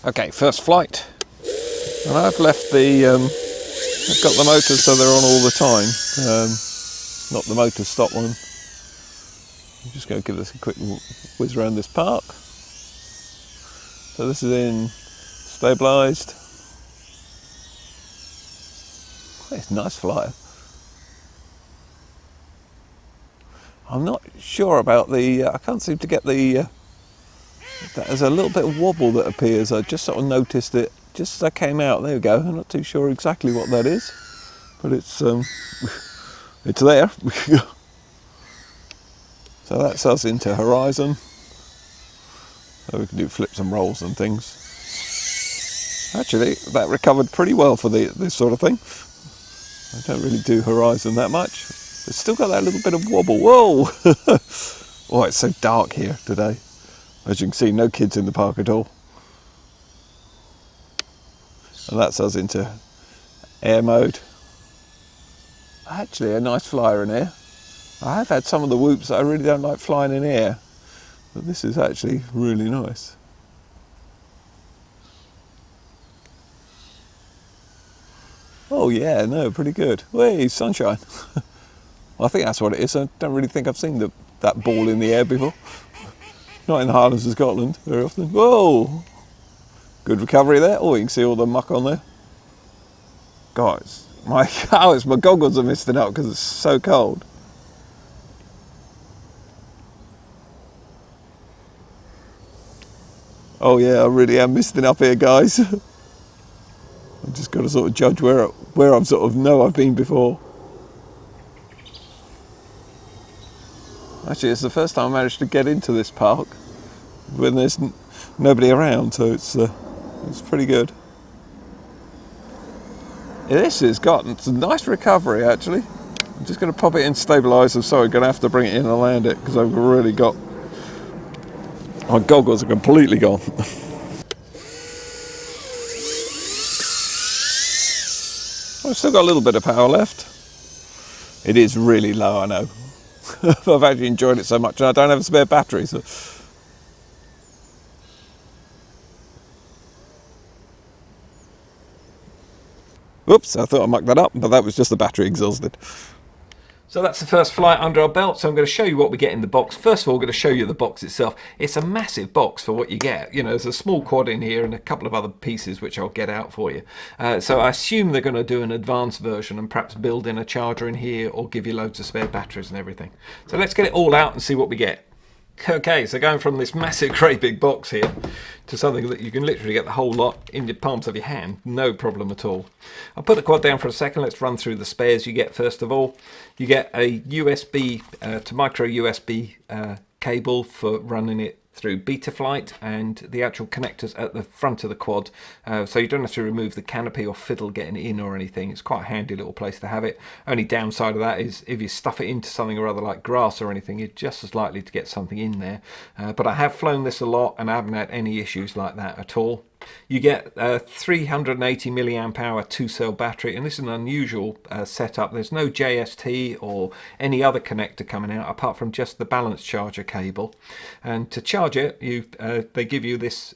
Okay, first flight, and I've left the, I've got the motors so they're on all the time, not the motor stop one. I'm just going to give this a quick whiz around this park. So this is in stabilised. It's a nice flyer. I'm not sure about the, I can't seem to get the, there's a little bit of wobble that appears. I just sort of noticed it just as I came out. There we go. I'm not too sure exactly what that is, but it's it's there. So that's us into horizon. So we can do flips and rolls and things. Actually, that recovered pretty well for this sort of thing. I don't really do horizon that much. It's still got that little bit of wobble. Whoa! Oh, it's so dark here today. As you can see, no kids in the park at all. And that's us into air mode. Actually, a nice flyer in air. I have had some of the whoops that I really don't like flying in air, but this is actually really nice. Oh yeah, no, pretty good. Hey, sunshine. Well, I think that's what it is. I don't really think I've seen that ball in the air before. Not in the Highlands of Scotland very often. Whoa! Good recovery there. Oh, you can see all the muck on there. Guys, my goggles are misting up because it's so cold. Oh yeah, I really am misting up here, guys. I've just got to sort of judge where I've sort of know I've been before. Actually, it's the first time I managed to get into this park when there's nobody around, so it's pretty good. This has got some nice recovery, actually. I'm just going to pop it in stabiliser. Sorry, going to have to bring it in and land it because I've really got, my goggles are completely gone. I've still got a little bit of power left. It is really low, I know. I've actually enjoyed it so much and I don't have a spare battery. So. Oops, I thought I mucked that up, but that was just the battery exhausted. So that's the first flight under our belt, so I'm going to show you what we get in the box. First of all, I'm going to show you the box itself. It's a massive box for what you get. You know, there's a small quad in here and a couple of other pieces which I'll get out for you. So I assume they're going to do an advanced version and perhaps build in a charger in here or give you loads of spare batteries and everything. So let's get it all out and see what we get. Okay, so going from this massive, great big box here to something that you can literally get the whole lot in the palms of your hand, no problem at all. I'll put the quad down for a second. Let's run through the spares you get. First of all, you get a USB to micro USB cable for running it through BetaFlight and the actual connectors at the front of the quad, so you don't have to remove the canopy or fiddle getting it in or anything. It's quite a handy little place to have it. Only downside of that is if you stuff it into something or other like grass or anything, you're just as likely to get something in there, but I have flown this a lot and I haven't had any issues like that at all. You get a 380 milliamp hour 2-cell battery, and this is an unusual setup. There's no JST or any other connector coming out apart from just the balance charger cable. And to charge it, they give you this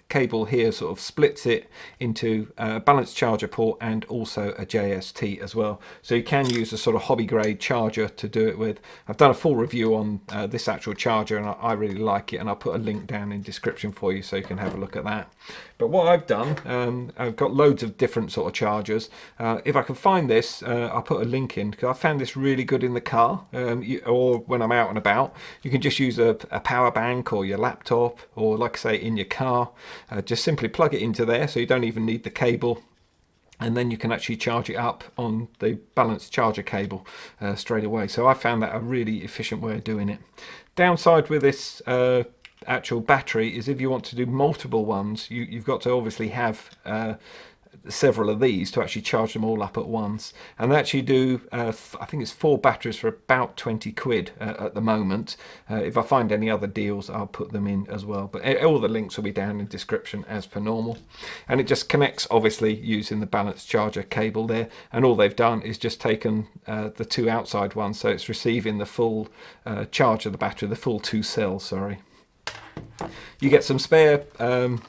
cable here, sort of splits it into a balance charger port and also a JST as well. So you can use a sort of hobby grade charger to do it with. I've done a full review on this actual charger and I really like it, and I'll put a link down in the description for you so you can have a look at that. But what I've done, I've got loads of different sort of chargers. If I can find this, I'll put a link in because I found this really good in the car or when I'm out and about. You can just use a power bank or your laptop or, like I say, in your car. Just simply plug it into there so you don't even need the cable, and then you can actually charge it up on the balance charger cable straight away. So I found that a really efficient way of doing it. Downside with this actual battery is if you want to do multiple ones, you've got to obviously have several of these to actually charge them all up at once, and they actually do I think it's 4 batteries for about 20 quid at the moment. If I find any other deals, I'll put them in as well, but all the links will be down in the description as per normal. And it just connects obviously using the balance charger cable there, and all they've done is just taken the 2 outside ones, so it's receiving the full charge of the battery, the full 2 cells, sorry. You get some spare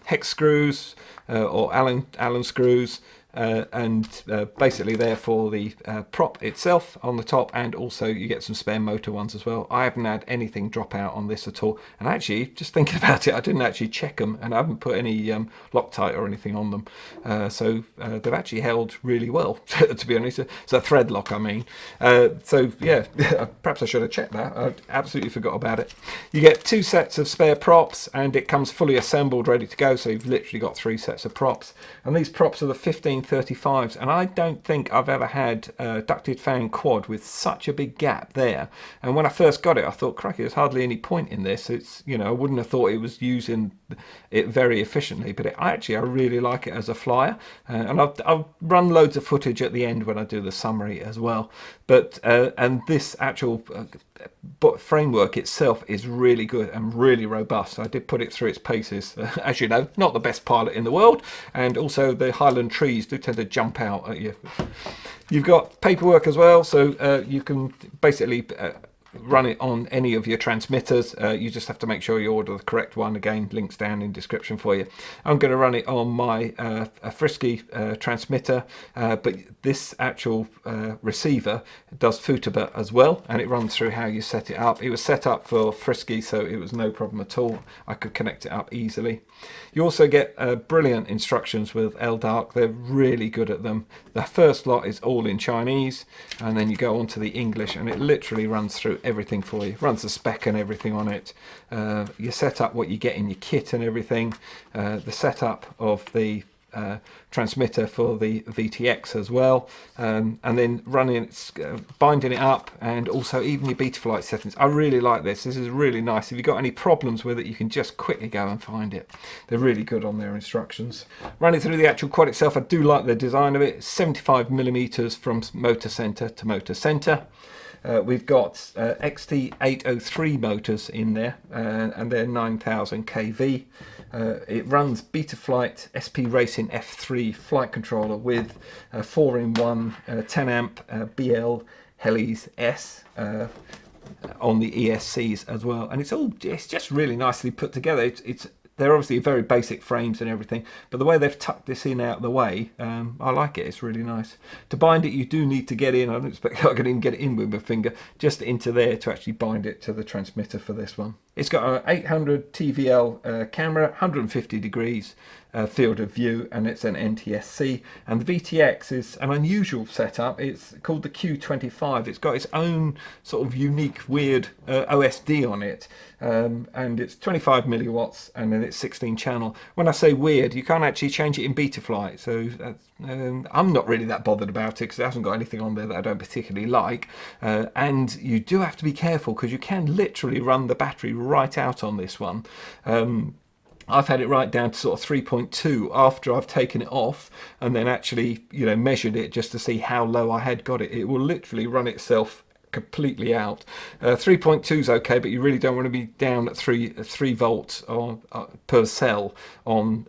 hex screws or Allen screws, and basically they're for the prop itself on the top, and also you get some spare motor ones as well. I haven't had anything drop out on this at all, and actually just thinking about it, I didn't actually check them, and I haven't put any Loctite or anything on them, so they've actually held really well, to be honest. It's a thread lock, I mean. So yeah, perhaps I should have checked that. I absolutely forgot about it. You get 2 sets of spare props, and it comes fully assembled, ready to go, so you've literally got 3 sets of props, and these props are the 1535s, and I don't think I've ever had a ducted fan quad with such a big gap there. And when I first got it, I thought, crikey, there's hardly any point in this. It's, you know, I wouldn't have thought it was using it very efficiently, but I really like it as a flyer, and I'll run loads of footage at the end when I do the summary as well. But and this actual framework itself is really good and really robust. I did put it through its paces. As you know, not the best pilot in the world, and also the Highland trees do tend to jump out at you. You've got paperwork as well, so you can basically run it on any of your transmitters. You just have to make sure you order the correct one. Again, links down in description for you. I'm going to run it on my Frsky transmitter, but this actual receiver does Futaba as well, and it runs through how you set it up. It was set up for Frsky, so it was no problem at all. I could connect it up easily. You also get brilliant instructions with LDARC. They're really good at them. The first lot is all in Chinese, and then you go on to the English, and it literally runs through everything for you. Runs the spec and everything on it. You set up what you get in your kit and everything. The setup of the transmitter for the VTX as well, and then running it, binding it up, and also even your BetaFlight settings. I really like this. This is really nice. If you've got any problems with it, you can just quickly go and find it. They're really good on their instructions. Running through the actual quad itself, I do like the design of it. 75mm from motor center to motor center. We've got XT803 motors in there, and they're 9000 kV. It runs BetaFlight SP Racing F3 flight controller with 4-in-1 10 amp BLHeli's S on the ESCs as well, and it's just really nicely put together. They're obviously very basic frames and everything, but the way they've tucked this in out of the way, I like it. It's really nice. To bind it, you do need to get in. I don't expect I can even get it in with my finger, just into there to actually bind it to the transmitter for this one. It's got an 800 TVL camera, 150 degrees field of view, and it's an NTSC. And the VTX is an unusual setup. It's called the Q25. It's got its own sort of unique, weird OSD on it, and it's 25 milliwatts, and then it's 16 channel. When I say weird, you can't actually change it in BetaFlight, so I'm not really that bothered about it because it hasn't got anything on there that I don't particularly like. And you do have to be careful because you can literally run the battery right out on this one. I've had it right down to sort of 3.2 after I've taken it off, and then actually, you know, measured it just to see how low I had got it. It will literally run itself completely out. 3.2 is okay, but you really don't want to be down at 3 volts per cell on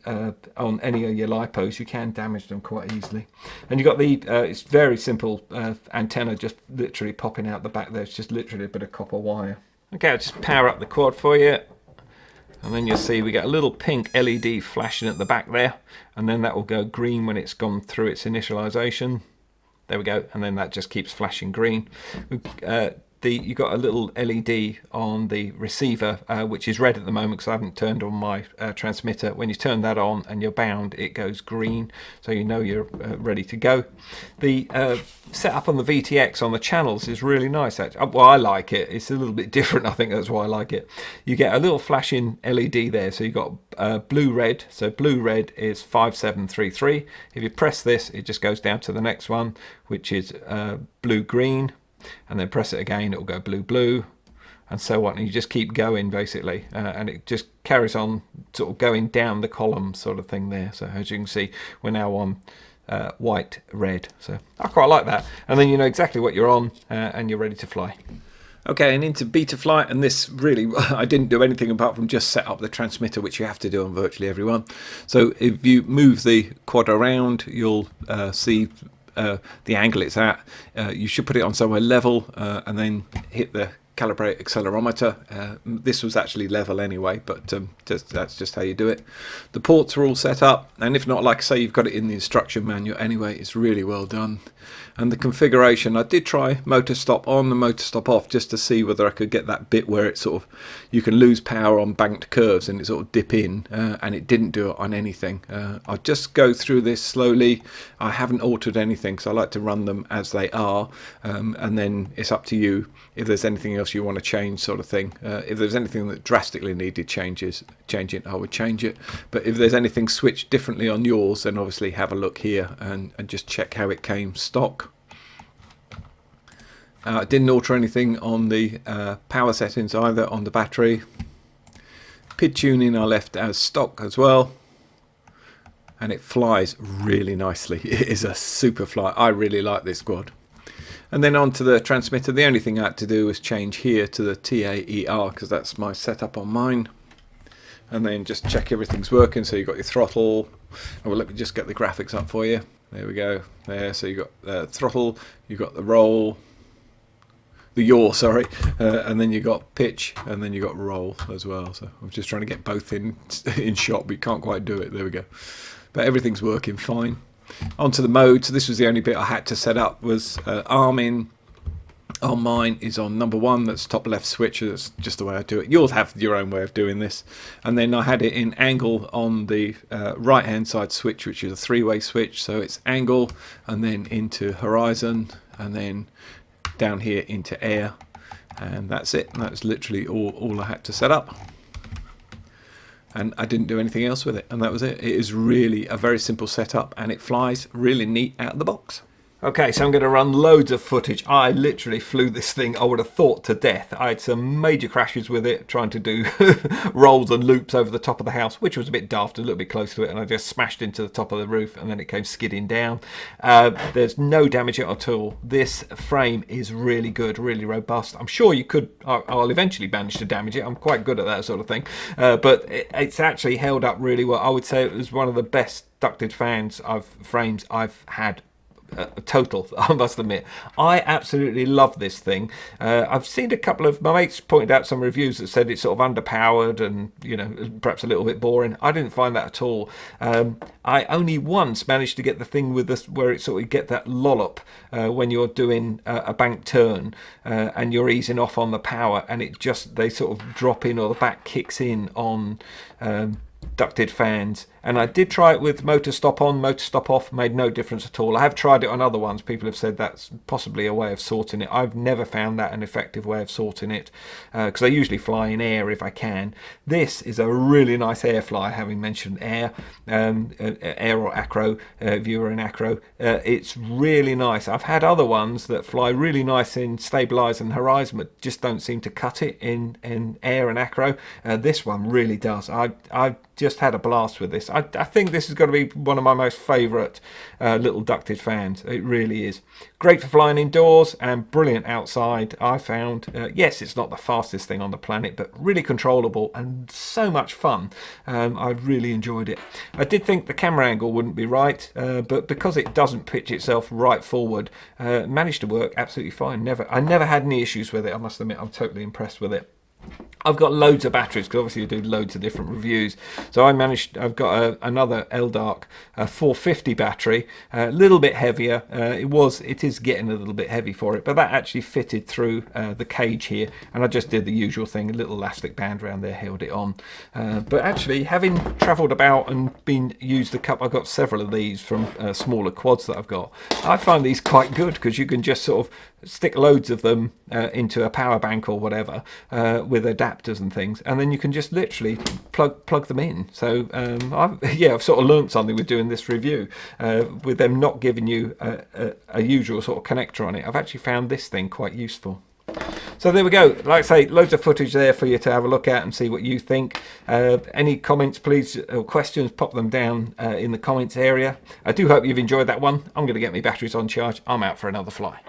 any of your lipos. You can damage them quite easily. And you've got the it's very simple antenna just literally popping out the back there. It's just literally a bit of copper wire. Okay, I'll just power up the quad for you. And then you'll see we get a little pink LED flashing at the back there, and then that will go green when it's gone through its initialization. There we go, and then that just keeps flashing green. You've got a little LED on the receiver, which is red at the moment because I haven't turned on my transmitter. When you turn that on and you're bound, it goes green, so you know you're ready to go. The setup on the VTX on the channels is really nice. Actually. Well, I like it. It's a little bit different. I think that's why I like it. You get a little flashing LED there, so you've got blue-red. So blue-red is 5733. If you press this, it just goes down to the next one, which is blue-green. And then press it again, it will go blue-blue, and so on. And you just keep going, basically, and it just carries on sort of going down the column sort of thing there. So as you can see, we're now on white, red. So I quite like that. And then you know exactly what you're on, and you're ready to fly. Okay, and into BetaFlight, and this really, I didn't do anything apart from just set up the transmitter, which you have to do on virtually everyone. So if you move the quad around, you'll see the angle it's at. You should put it on somewhere level, and then hit the calibrate accelerometer. This was actually level anyway, but that's just how you do it. The ports are all set up, and if not, like I say, you've got it in the instruction manual anyway. It's really well done. And the configuration, I did try motor stop on and motor stop off just to see whether I could get that bit where it sort of, you can lose power on banked curves and it sort of dip in, and it didn't do it on anything. I'll just go through this slowly. I haven't altered anything because I like to run them as they are, and then it's up to you if there's anything else you want to change, sort of thing. If there's anything that drastically needed changing, I would change it. But if there's anything switched differently on yours, then obviously have a look here and just check how it came stock. I didn't alter anything on the power settings either on the battery. PID tuning I left as stock as well, and it flies really nicely. It is a super fly. I really like this quad. And then onto the transmitter, the only thing I had to do was change here to the TAER because that's my setup on mine, and then just check everything's working. So you've got your throttle. Oh, well, let me just get the graphics up for you. There we go. There, so you've got the throttle, you've got the roll, the yaw, sorry, and then you got pitch, and then you got roll as well. So I'm just trying to get both in shot, but you can't quite do it. There we go. But everything's working fine. Onto the mode. So this was the only bit I had to set up, was arming on mine is on number 1. That's top left switch. That's just the way I do it. You'll have your own way of doing this. And then I had it in angle on the right hand side switch, which is a 3-way switch. So it's angle and then into horizon and then down here into air, and that's it. That's literally all I had to set up, and I didn't do anything else with it, and that was it. It is really a very simple setup, and it flies really neat out of the box. Okay, so I'm going to run loads of footage. I literally flew this thing, I would have thought, to death. I had some major crashes with it, trying to do rolls and loops over the top of the house, which was a bit daft, a little bit close to it, and I just smashed into the top of the roof, and then it came skidding down. There's no damage at all. This frame is really good, really robust. I'm sure you could, I'll eventually manage to damage it. I'm quite good at that sort of thing. But it's actually held up really well. I would say it was one of the best ducted frames I've had. Total, I must admit. I absolutely love this thing. I've seen a couple of my mates pointed out some reviews that said it's sort of underpowered and, you know, perhaps a little bit boring. I didn't find that at all. I only once managed to get the thing with this where it sort of get that lollop when you're doing a bank turn and you're easing off on the power, and it just, they sort of drop in, or the back kicks in on ducted fans. And I did try it with motor stop on, motor stop off, made no difference at all. I have tried it on other ones. People have said that's possibly a way of sorting it. I've never found that an effective way of sorting it, because I usually fly in air if I can. This is a really nice air fly, having mentioned air, air or acro, if you were in acro. It's really nice. I've had other ones that fly really nice in stabilize and horizon, but just don't seem to cut it in air and acro. This one really does. I've just had a blast with this. I think this is going to be one of my most favourite little ducted fans. It really is. Great for flying indoors and brilliant outside, I found. Yes, it's not the fastest thing on the planet, but really controllable and so much fun. I really enjoyed it. I did think the camera angle wouldn't be right, but because it doesn't pitch itself right forward, it managed to work absolutely fine. I never had any issues with it, I must admit. I'm totally impressed with it. I've got loads of batteries because obviously you do loads of different reviews. So I've got another LDARC 450 battery, a little bit heavier. It is getting a little bit heavy for it, but that actually fitted through the cage here, and I just did the usual thing, a little elastic band around there held it on. But actually, having travelled about and used a couple, I've got several of these from smaller quads that I've got. I find these quite good because you can just sort of stick loads of them into a power bank or whatever with adapters and things, and then you can just literally plug them in. So I've sort of learnt something with doing this review, with them not giving you a usual sort of connector on it. I've actually found this thing quite useful. So there we go. Like I say, loads of footage there for you to have a look at and see what you think. Any comments, please, or questions, pop them down in the comments area. I do hope you've enjoyed that one. I'm going to get my batteries on charge. I'm out for another fly.